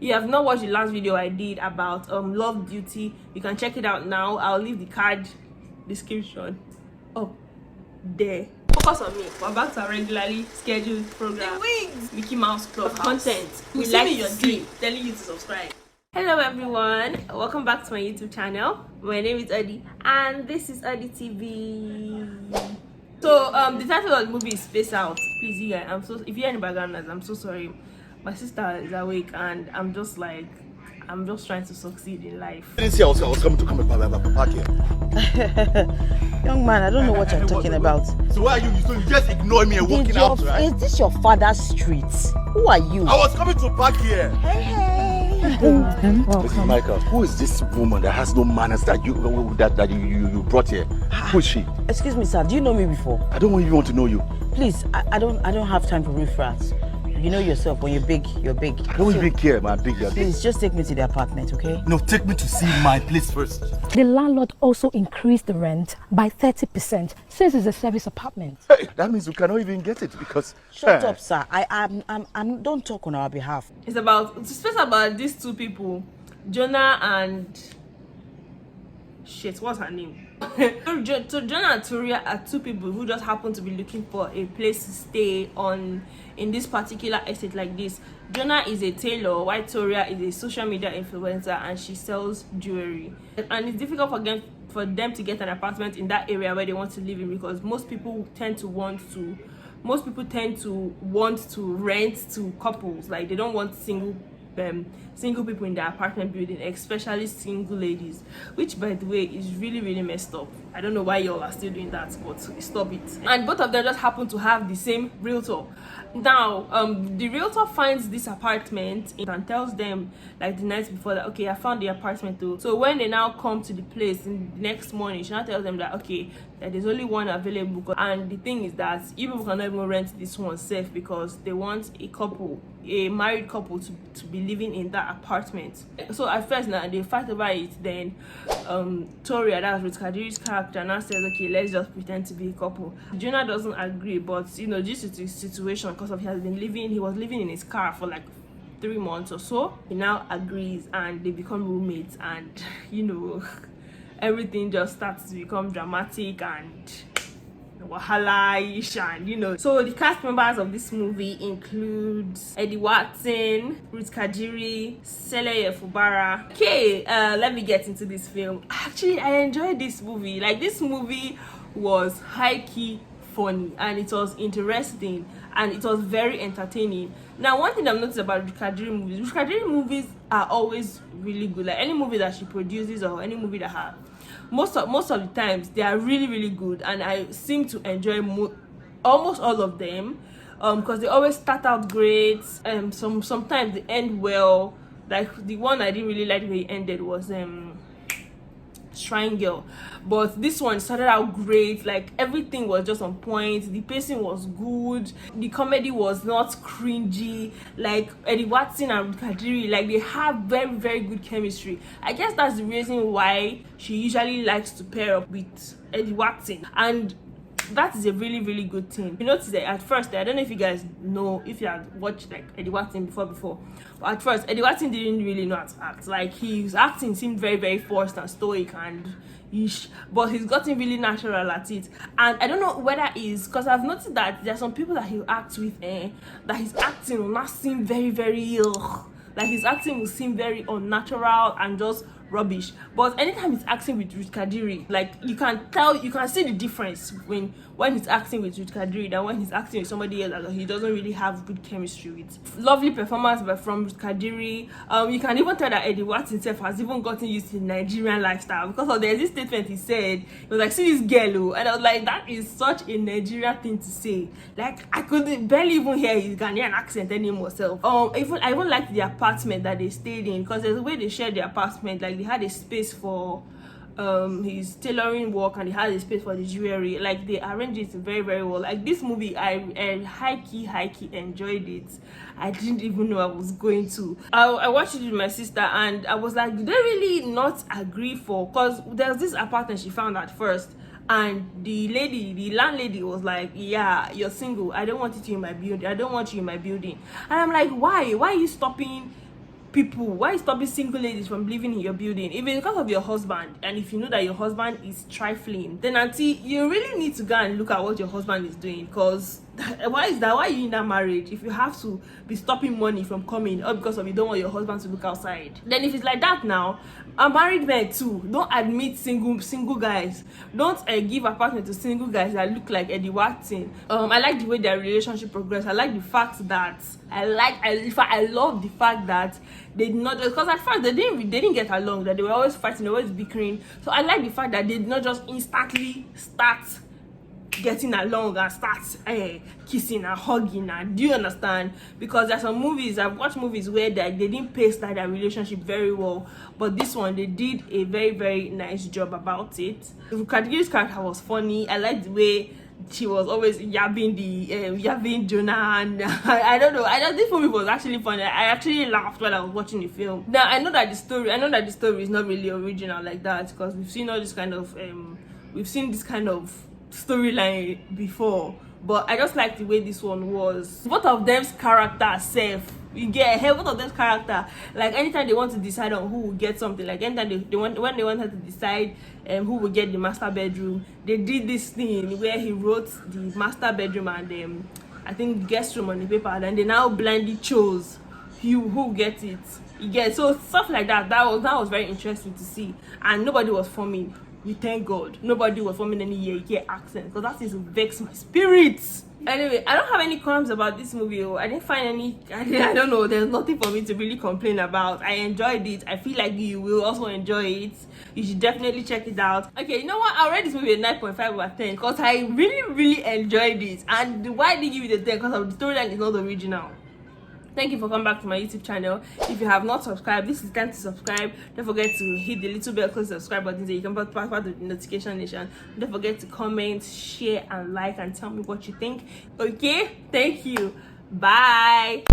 You have not watched the last video I did about love duty, you can check it out now. I'll leave the card description up there. Focus on me. We're back to our regularly scheduled program, the Wings Mickey Mouse Club content. We like me your dream, telling you to subscribe. Hello everyone, welcome back to my YouTube channel. My name is Adi and this is Adi TV. So the title of the movie is Space Out. Please, you guys, if you're in the background noise, I'm so sorry. My sister is awake and I'm just trying to succeed in life. I didn't say I was coming to come and park here. Young man, I don't know what you're talking about. So why are you? So you just ignore me and walking out, right? Is this your father's street? Who are you? I was coming to park here. Hey. Mrs. Michael, who is this woman that has no manners that you brought here? Who is she? Excuse me, sir. Do you know me before? I don't even want to know you. Please, I don't have time for riffraffs. You know yourself, when you're big, you're big. I don't even care, man. Big, you're big. Please, just take me to the apartment, okay? No, take me to see my place first. The landlord also increased the rent by 30% since it's a service apartment. Hey, that means we cannot even get it because... Shut up, sir. I'm don't talk on our behalf. It's about these two people, Jonah and... Shit, what's her name? So Jonah and Toria are two people who just happen to be looking for a place to stay in this particular estate like this. Jonah is a tailor, while Toria is a social media influencer and she sells jewelry. And it's difficult for them to get an apartment in that area where they want to live in, because most people tend to want to rent to couples. Like, they don't want single people in their apartment building, especially single ladies, which by the way is really messed up. I don't know why y'all are still doing that, but stop it. And both of them just happen to have the same realtor. Now the realtor finds this apartment and tells them, like, the night before, that okay, I found the apartment too. So when they now come to the place in the next morning, she now tells them that okay, that there's only one available. And the thing is that you people cannot even rent this one safe, because they want a married couple to be living in that apartment. So at first, now they fight over it. Then Toria, that's Ruth Kadiri's character, now says okay, let's just pretend to be a couple. Jonah doesn't agree, but you know, due to the situation, because of he was living in his car for like 3 months or so, he now agrees and they become roommates. And you know, everything just starts to become dramatic and wahala-ish, and you know. So the cast members of this movie include Eddie Watson, Ruth Kadiri, Seleye Fubara. Okay, let me get into this film. Actually, I enjoyed this movie. Like, this movie was high-key funny and it was interesting and it was very entertaining. Now, one thing I've noticed about Ruth Kadiri movies are always really good. Like, any movie that she produces or any movie that her, most of the times they are really good, and I seem to enjoy almost all of them, because they always start out great. Sometimes they end well. Like, the one I didn't really like the way it ended was Shrine Girl, but this one started out great. Like, everything was just on point, the pacing was good, the comedy was not cringy. Like, Eddie Watson and Kadiri, like, they have very good chemistry. I guess that's the reason why she usually likes to pair up with Eddie Watson, and that is a really good thing. You notice that at first, I don't know if you guys know, if you had watched like Eddie Watson before, but at first Eddie Watson didn't really know how to act. Like, his acting seemed very forced and stoic and ish, but he's gotten really natural at it. And I don't know whether it's because I've noticed that there are some people that he acts with, that his acting will not seem very like, his acting will seem very unnatural and just rubbish. But anytime he's acting with Ruth Kadiri, like, you can see the difference when he's acting with Ruth Kadiri than when he's acting with somebody else that he doesn't really have good chemistry with. Lovely performance from Ruth Kadiri. You can even tell that Eddie Watson himself has even gotten used to the Nigerian lifestyle, because there's this statement he said. He was like, see this girl, and I was like, that is such a Nigerian thing to say. Like, I could barely even hear his Ghanaian accent anymore. I even liked the apartment that they stayed in, because there's a way they shared the apartment. Like, they had a space for his tailoring work and he had a space for the jewelry. Like, they arranged it very well. Like, this movie, I high-key enjoyed it. I didn't even know I was going to. I watched it with my sister and I was like, did they really not agree for, because there's this apartment she found at first, and the landlady was like, yeah, you're single, I don't want you in my building, and I'm like, why are you stopping people, why are you stopping single ladies from living in your building? If it's because of your husband, and if you know that your husband is trifling, then auntie, you really need to go and look at what your husband is doing. Because why is that? Why are you in that marriage if you have to be stopping money from coming, or because of you don't want your husband to look outside? Then if it's like that now, a married men too, don't admit single guys. Don't give apartment to single guys that look like Eddie Watson. I like the way their relationship progressed. I like the fact that I love the fact that they did not, because at first they didn't get along, that they were always fighting, they were always bickering. So I like the fact that they did not just instantly start getting along and start kissing and hugging. And do you understand? Because there's some movies, I've watched movies where they didn't pace that their relationship very well, but this one they did a very, very nice job about it. Kadiri's character was funny. I liked the way she was always yabbing Jonah, and I don't know, this movie was actually funny. I actually laughed while I was watching the film. Now I know that the story is not really original like that, because we've seen all this kind of storyline before, but I just like the way this one was. Both of them's character self, you get both of them's character, like anytime they want to decide on who will get something, like anytime when they wanted to decide who will get the master bedroom, they did this thing where he wrote the master bedroom and I think guest room on the paper, and they now blindly chose who gets it. You get, so stuff like that was very interesting to see. And nobody was forming, we thank God, nobody was forming any yeah accent, because that is vex my spirits. Anyway, I don't have any qualms about this movie. I didn't find any, I don't know, there's nothing for me to really complain about. I enjoyed it. I feel like you will also enjoy it. You should definitely check it out. Okay, you know what, I'll rate this movie a 9.5 out of 10 because I really enjoyed it. And why did I give it a 10? Because of the storyline is not original. Thank you for coming back to my YouTube channel. If you have not subscribed, this is time to subscribe. Don't forget to hit the little bell close the subscribe button so you can be part of the notification nation. Don't forget to comment, share, and like, and tell me what you think. Okay, thank you. Bye.